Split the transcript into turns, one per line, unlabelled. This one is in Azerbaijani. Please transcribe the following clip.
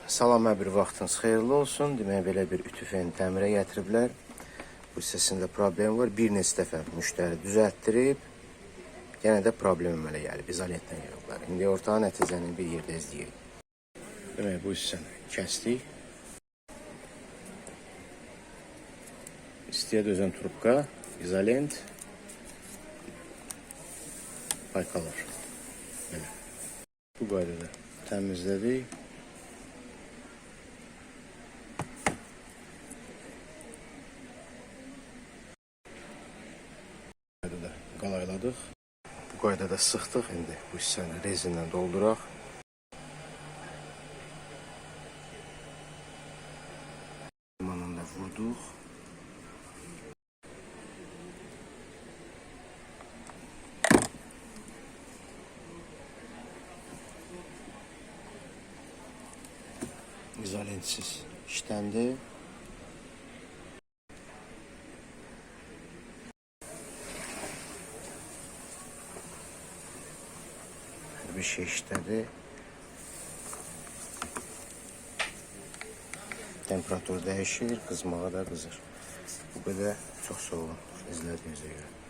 Salam, hər bir vaxtınız xeyirli olsun. Demək, belə bir ütü feni təmirə gətiriblər. Bu hissəsində problem var. Bir neçə dəfə müştəri düzəltdirib, yenə də problem əmələ gəlib. İzolentlə yoxlar. İndi orta nəticəni bir yerdə izləyək. Demək, bu hissəni kəsdik. İstiyə dözən trubka, izolent, paykalar. Belə. Bu qaydada təmizlədik. Qalayladıq. Bu qaydada sıxdıq. İndi bu hissəni rezinlə dolduraq. Limonla vurduq. İzolentsiz işləndi. Bir şey işlədi. Temperatur dəyişir, qızmağa da qızır. Bu qədər. Çox sağ olun izlədiyinizə görə.